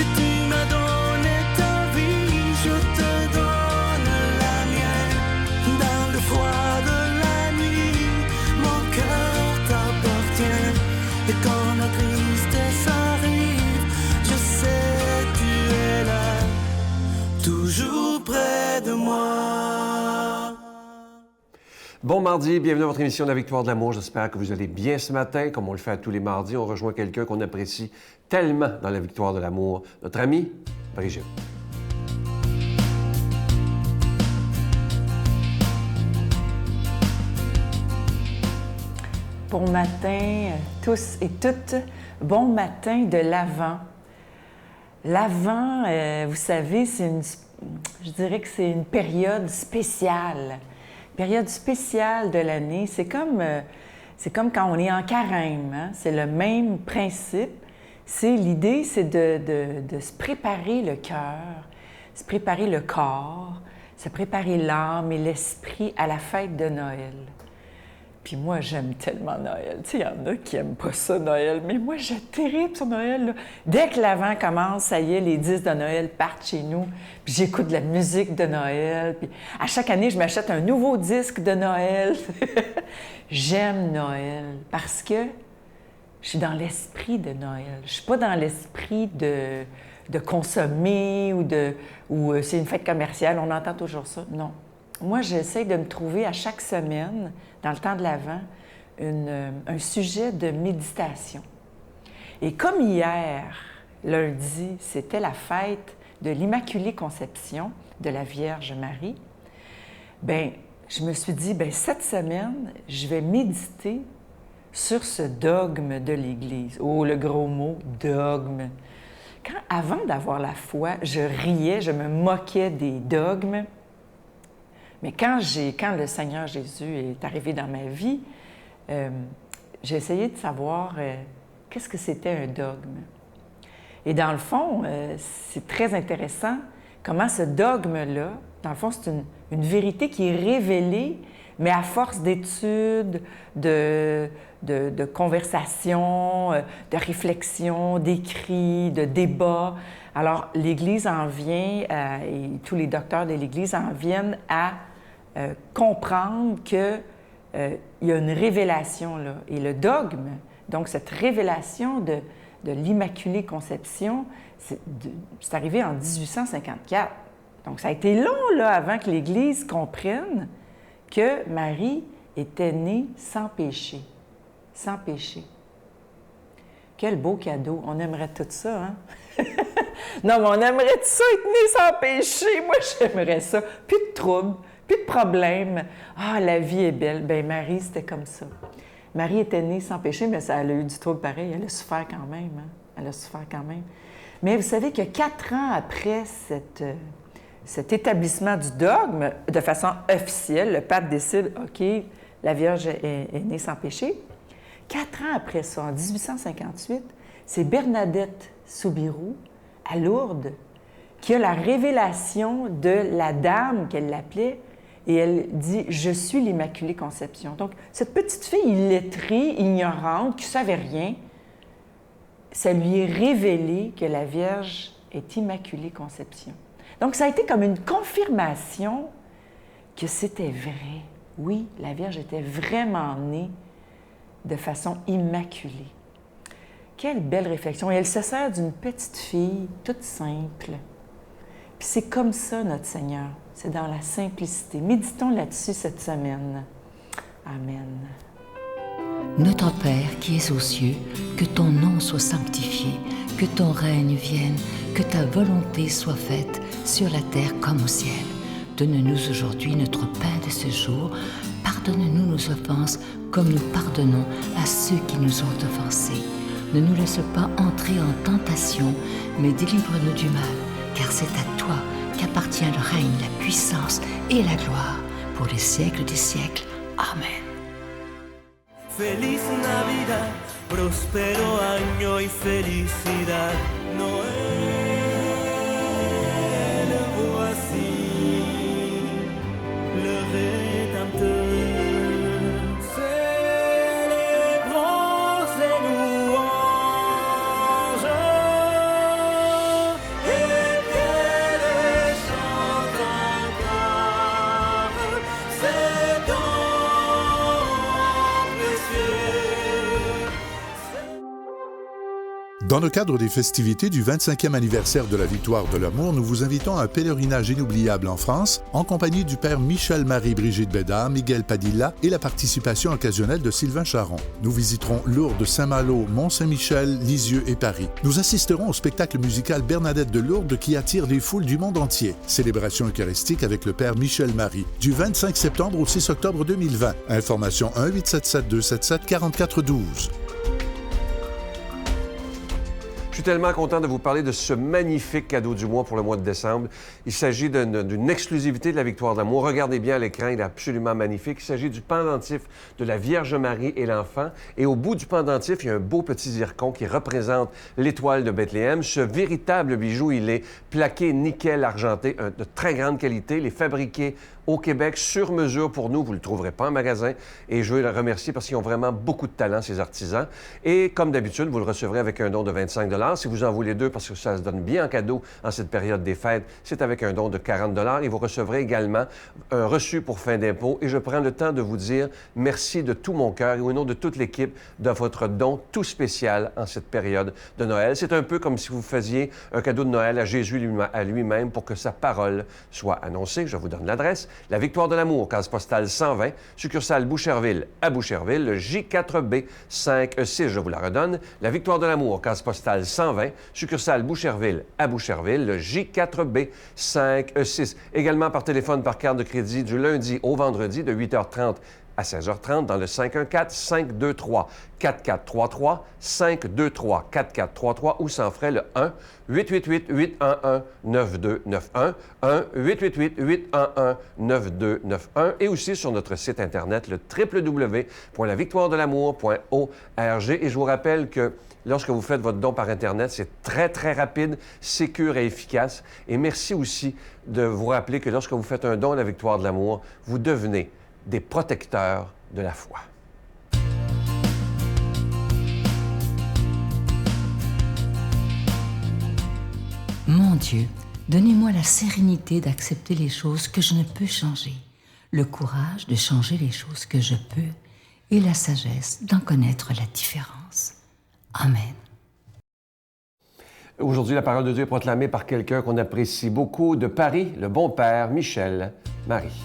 Si tu m'as donné ta vie, je te donne la mienne. Dans le froid de la nuit, mon cœur t'appartient. Et quand la tristesse arrive, je sais tu es là, toujours près de moi. Bon mardi, bienvenue à votre émission de la Victoire de l'amour. J'espère que vous allez bien ce matin. Comme on le fait à tous les mardis, on rejoint quelqu'un qu'on apprécie tellement dans la Victoire de l'amour. Notre amie Brigitte. Bon matin, tous et toutes. Bon matin de l'Avent. L'Avent, vous savez, je dirais que c'est une période spéciale. Période spéciale de l'année. C'est comme quand on est en carême. Hein? C'est le même principe. L'idée, c'est de se préparer le cœur, se préparer le corps, se préparer l'âme et l'esprit à la fête de Noël. Puis moi, j'aime tellement Noël. Tu sais, il y en a qui n'aiment pas ça, Noël, mais moi, j'ai terrible sur Noël. Là. Dès que l'Avent commence, ça y est, les disques de Noël partent chez nous. Puis j'écoute de la musique de Noël. Puis à chaque année, je m'achète un nouveau disque de Noël. J'aime Noël parce que je suis dans l'esprit de Noël. Je ne suis pas dans l'esprit de consommer ou c'est une fête commerciale. On entend toujours ça. Non. Moi, j'essaie de me trouver à chaque semaine, dans le temps de l'Avent, un sujet de méditation. Et comme hier, lundi, c'était la fête de l'Immaculée Conception de la Vierge Marie, bien, je me suis dit, bien, cette semaine, je vais méditer sur ce dogme de l'Église. Oh, le gros mot, dogme. Avant d'avoir la foi, je riais, je me moquais des dogmes. Mais quand le Seigneur Jésus est arrivé dans ma vie, j'ai essayé de savoir qu'est-ce que c'était un dogme. Et dans le fond, c'est très intéressant comment ce dogme-là, dans le fond, c'est une vérité qui est révélée, mais à force d'études, de conversations, de réflexions, d'écrits, de débats. Alors, l'Église en vient, et tous les docteurs de l'Église en viennent à comprendre qu'il y a une révélation là. Et le dogme, donc cette révélation de l'Immaculée Conception, c'est arrivé en 1854. Donc ça a été long là, avant que l'Église comprenne que Marie était née sans péché. Sans péché. Quel beau cadeau. On aimerait tout ça, hein? Non, mais on aimerait tout ça être né sans péché. Moi, j'aimerais ça. Plus de troubles. Plus de problèmes. Ah, la vie est belle. Bien, Marie, c'était comme ça. Marie était née sans péché, mais elle a eu du trouble pareil. Elle a souffert quand même. Hein? Elle a souffert quand même. Mais vous savez que 4 ans après cet établissement du dogme, de façon officielle, le pape décide, OK, la Vierge est née sans péché. 4 ans après ça, en 1858, c'est Bernadette Soubirous, à Lourdes, qui a la révélation de la dame qu'elle l'appelait, et elle dit « Je suis l'Immaculée Conception ». Donc, cette petite fille illettrée, ignorante, qui ne savait rien, ça lui est révélé que la Vierge est Immaculée Conception. Donc, ça a été comme une confirmation que c'était vrai. Oui, la Vierge était vraiment née de façon immaculée. Quelle belle réflexion. Et elle se sert d'une petite fille toute simple. Puis c'est comme ça, notre Seigneur. C'est dans la simplicité. Méditons là-dessus cette semaine. Amen. Notre Père qui es aux cieux, que ton nom soit sanctifié, que ton règne vienne, que ta volonté soit faite sur la terre comme au ciel. Donne-nous aujourd'hui notre pain de ce jour. Pardonne-nous nos offenses comme nous pardonnons à ceux qui nous ont offensés. Ne nous laisse pas entrer en tentation, mais délivre-nous du mal, car c'est à toi qu'appartient le règne, la puissance et la gloire pour les siècles des siècles. Amen. Feliz Navidad, próspero año y felicidad. Noel, voici le Rédempteur. Célébrons ses louanges. Dans le cadre des festivités du 25e anniversaire de la Victoire de l'Amour, nous vous invitons à un pèlerinage inoubliable en France, en compagnie du père Michel-Marie Brigitte Bédard, Miguel Padilla et la participation occasionnelle de Sylvain Charon. Nous visiterons Lourdes, Saint-Malo, Mont-Saint-Michel, Lisieux et Paris. Nous assisterons au spectacle musical Bernadette de Lourdes qui attire les foules du monde entier. Célébration eucharistique avec le père Michel-Marie, du 25 septembre au 6 octobre 2020. Information 1-877-277-4412. Je suis tellement content de vous parler de ce magnifique cadeau du mois pour le mois de décembre. Il s'agit d'une exclusivité de la Victoire de l'Amour. Regardez bien à l'écran, il est absolument magnifique. Il s'agit du pendentif de la Vierge Marie et l'enfant. Et au bout du pendentif, il y a un beau petit zircon qui représente l'étoile de Bethléem. Ce véritable bijou, il est plaqué nickel argenté, de très grande qualité. Il est fabriqué au Québec, sur mesure pour nous. Vous ne le trouverez pas en magasin. Et je veux les remercier parce qu'ils ont vraiment beaucoup de talent, ces artisans. Et comme d'habitude, vous le recevrez avec un don de 25 $. Si vous en voulez deux, parce que ça se donne bien en cadeau en cette période des fêtes, c'est avec un don de 40 $. Et vous recevrez également un reçu pour fin d'impôt. Et je prends le temps de vous dire merci de tout mon cœur et au nom de toute l'équipe de votre don tout spécial en cette période de Noël. C'est un peu comme si vous faisiez un cadeau de Noël à Jésus à lui-même pour que sa parole soit annoncée. Je vous donne l'adresse. La Victoire de l'Amour, case postale 120, succursale Boucherville à Boucherville, le J4B 5E6, je vous la redonne. La Victoire de l'Amour, case postale 120, succursale Boucherville à Boucherville, le J4B 5E6. Également par téléphone par carte de crédit du lundi au vendredi de 8h30 à 16h30 dans le 514-523-4433, 523-4433 ou sans frais le 1-888-811-9291, 1-888-811-9291 et aussi sur notre site Internet, le www.lavictoiredelamour.org. Et je vous rappelle que lorsque vous faites votre don par Internet, c'est très, très rapide, sécure et efficace. Et merci aussi de vous rappeler que lorsque vous faites un don à la Victoire de l'Amour, vous devenez des protecteurs de la foi. Mon Dieu, donnez-moi la sérénité d'accepter les choses que je ne peux changer, le courage de changer les choses que je peux et la sagesse d'en connaître la différence. Amen. Aujourd'hui, la parole de Dieu est proclamée par quelqu'un qu'on apprécie beaucoup de Paris, le bon père Michel-Marie.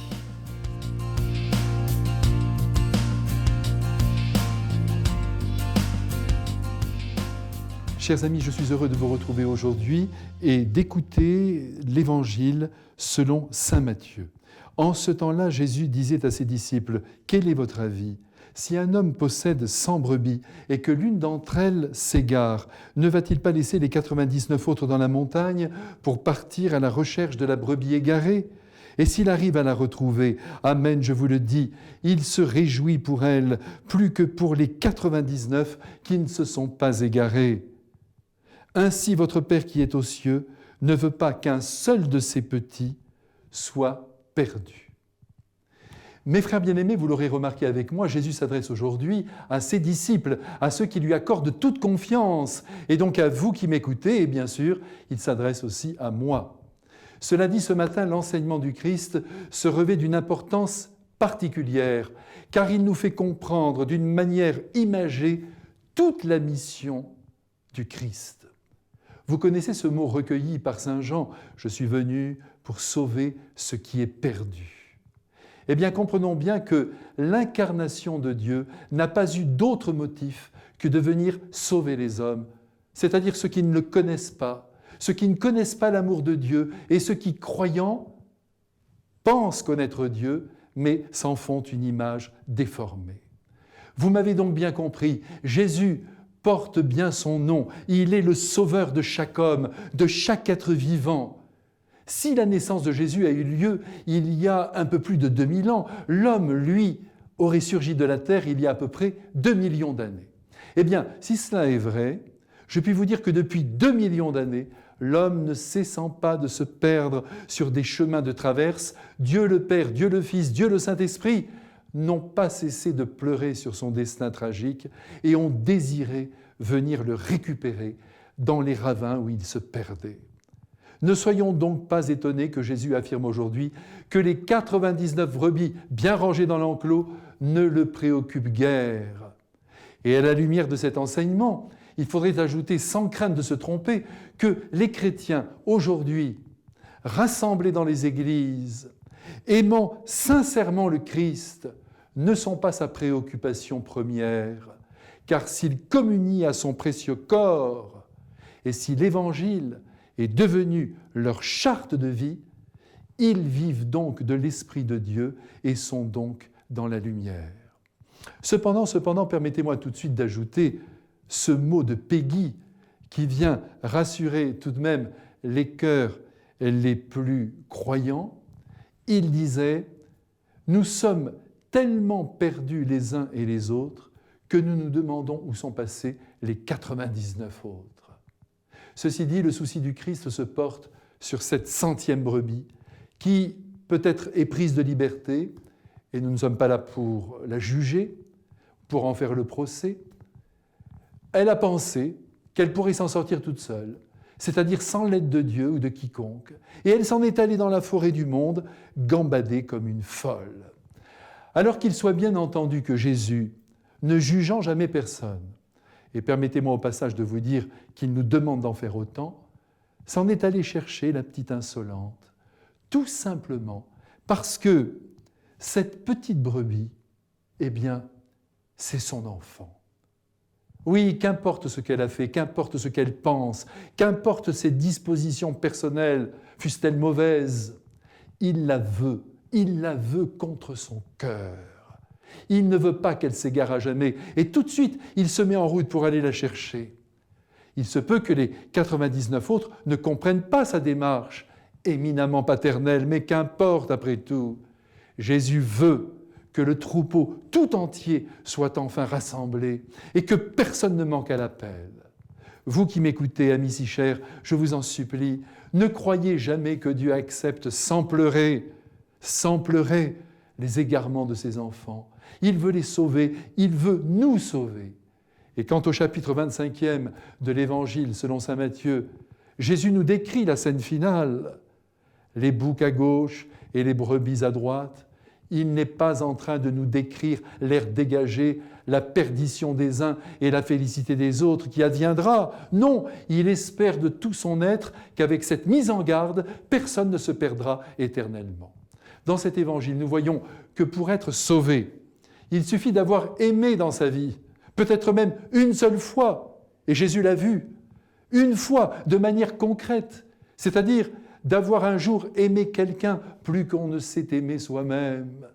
Chers amis, je suis heureux de vous retrouver aujourd'hui et d'écouter l'Évangile selon saint Matthieu. En ce temps-là, Jésus disait à ses disciples « Quel est votre avis ? Si un homme possède 100 brebis et que l'une d'entre elles s'égare, ne va-t-il pas laisser les 99 autres dans la montagne pour partir à la recherche de la brebis égarée ? Et s'il arrive à la retrouver, amen, je vous le dis, il se réjouit pour elle plus que pour les 99 qui ne se sont pas égarés. Ainsi, votre Père qui est aux cieux ne veut pas qu'un seul de ses petits soit perdu. » Mes frères bien-aimés, vous l'aurez remarqué avec moi, Jésus s'adresse aujourd'hui à ses disciples, à ceux qui lui accordent toute confiance. Et donc à vous qui m'écoutez, et bien sûr, il s'adresse aussi à moi. Cela dit, ce matin, l'enseignement du Christ se revêt d'une importance particulière, car il nous fait comprendre d'une manière imagée toute la mission du Christ. Vous connaissez ce mot recueilli par saint Jean, « Je suis venu pour sauver ce qui est perdu ». Eh bien, comprenons bien que l'incarnation de Dieu n'a pas eu d'autre motif que de venir sauver les hommes, c'est-à-dire ceux qui ne le connaissent pas, ceux qui ne connaissent pas l'amour de Dieu et ceux qui, croyant, pensent connaître Dieu, mais s'en font une image déformée. Vous m'avez donc bien compris, Jésus porte bien son nom. Il est le sauveur de chaque homme, de chaque être vivant. Si la naissance de Jésus a eu lieu il y a un peu plus de 2000 ans, l'homme, lui, aurait surgi de la terre il y a à peu près 2 millions d'années. Eh bien, si cela est vrai, je puis vous dire que depuis 2 millions d'années, l'homme ne cessant pas de se perdre sur des chemins de traverse, Dieu le Père, Dieu le Fils, Dieu le Saint-Esprit, n'ont pas cessé de pleurer sur son destin tragique et ont désiré venir le récupérer dans les ravins où il se perdait. Ne soyons donc pas étonnés que Jésus affirme aujourd'hui que les 99 brebis bien rangées dans l'enclos ne le préoccupent guère. Et à la lumière de cet enseignement, il faudrait ajouter, sans crainte de se tromper, que les chrétiens, aujourd'hui, rassemblés dans les églises, aimant sincèrement le Christ, ne sont pas sa préoccupation première, car s'ils communient à son précieux corps, et si l'Évangile est devenu leur charte de vie, ils vivent donc de l'Esprit de Dieu et sont donc dans la lumière. Cependant, permettez-moi tout de suite d'ajouter ce mot de Péguy qui vient rassurer tout de même les cœurs les plus croyants. Il disait « Nous sommes tellement perdus les uns et les autres que nous nous demandons où sont passés les 99 autres. » Ceci dit, le souci du Christ se porte sur cette 100e brebis qui peut-être est prise de liberté, et nous ne sommes pas là pour la juger, pour en faire le procès. Elle a pensé qu'elle pourrait s'en sortir toute seule, c'est-à-dire sans l'aide de Dieu ou de quiconque, et elle s'en est allée dans la forêt du monde, gambadée comme une folle. Alors qu'il soit bien entendu que Jésus, ne jugeant jamais personne, et permettez-moi au passage de vous dire qu'il nous demande d'en faire autant, s'en est allé chercher la petite insolente, tout simplement parce que cette petite brebis, eh bien, c'est son enfant. Oui, qu'importe ce qu'elle a fait, qu'importe ce qu'elle pense, qu'importe ses dispositions personnelles, fussent-elles mauvaises, il la veut contre son cœur. Il ne veut pas qu'elle s'égare à jamais, et tout de suite, il se met en route pour aller la chercher. Il se peut que les 99 autres ne comprennent pas sa démarche, éminemment paternelle, mais qu'importe après tout. Jésus veut que le troupeau tout entier soit enfin rassemblé et que personne ne manque à l'appel. Vous qui m'écoutez, amis si chers, je vous en supplie, ne croyez jamais que Dieu accepte sans pleurer, les égarements de ses enfants. Il veut les sauver, il veut nous sauver. Et quant au chapitre 25e de l'Évangile selon saint Matthieu, Jésus nous décrit la scène finale. Les boucs à gauche et les brebis à droite. Il n'est pas en train de nous décrire l'air dégagé, la perdition des uns et la félicité des autres qui adviendra. Non, il espère de tout son être qu'avec cette mise en garde, personne ne se perdra éternellement. Dans cet évangile, nous voyons que pour être sauvé, il suffit d'avoir aimé dans sa vie, peut-être même une seule fois, et Jésus l'a vu, une fois de manière concrète, c'est-à-dire d'avoir un jour aimé quelqu'un plus qu'on ne s'est aimé soi-même.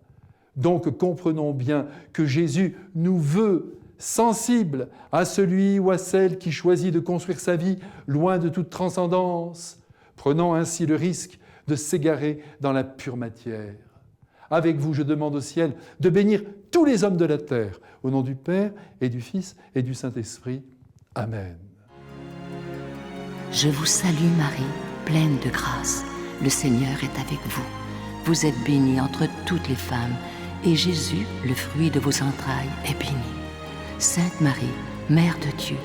Donc comprenons bien que Jésus nous veut sensibles à celui ou à celle qui choisit de construire sa vie loin de toute transcendance, prenant ainsi le risque de s'égarer dans la pure matière. Avec vous, je demande au ciel de bénir tous les hommes de la terre, au nom du Père et du Fils et du Saint-Esprit. Amen. Je vous salue Marie, pleine de grâce. Le Seigneur est avec vous. Vous êtes bénie entre toutes les femmes, et Jésus, le fruit de vos entrailles, est béni. Sainte Marie, Mère de Dieu,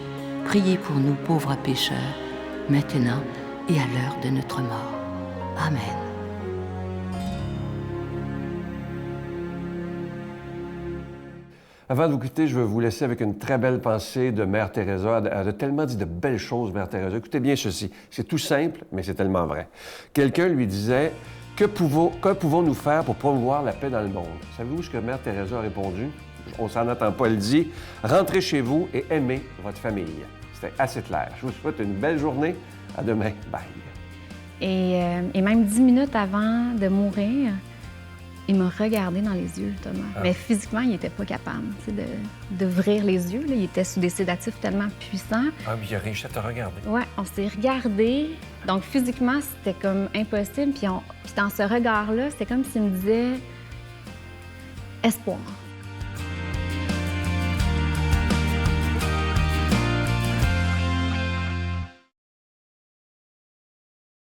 priez pour nous pauvres pécheurs, maintenant et à l'heure de notre mort. Amen. Avant de vous quitter, je vais vous laisser avec une très belle pensée de Mère Teresa. Elle a tellement dit de belles choses, Mère Teresa. Écoutez bien ceci. C'est tout simple, mais c'est tellement vrai. Quelqu'un lui disait « Que pouvons-nous faire pour promouvoir la paix dans le monde? » Savez-vous ce que Mère Teresa a répondu? On ne s'en attend pas. Elle dit « Rentrez chez vous et aimez votre famille. » C'était assez clair. Je vous souhaite une belle journée. À demain. Bye. Et même 10 minutes avant de mourir, il m'a regardé dans les yeux, Thomas. Ah. Mais physiquement, il n'était pas capable d'ouvrir les yeux. Là. Il était sous des sédatifs tellement puissants. Ah, mais il a réussi à te regarder. Oui, on s'est regardé. Donc, physiquement, c'était comme impossible. Puis dans ce regard-là, c'était comme s'il me disait « espoir ».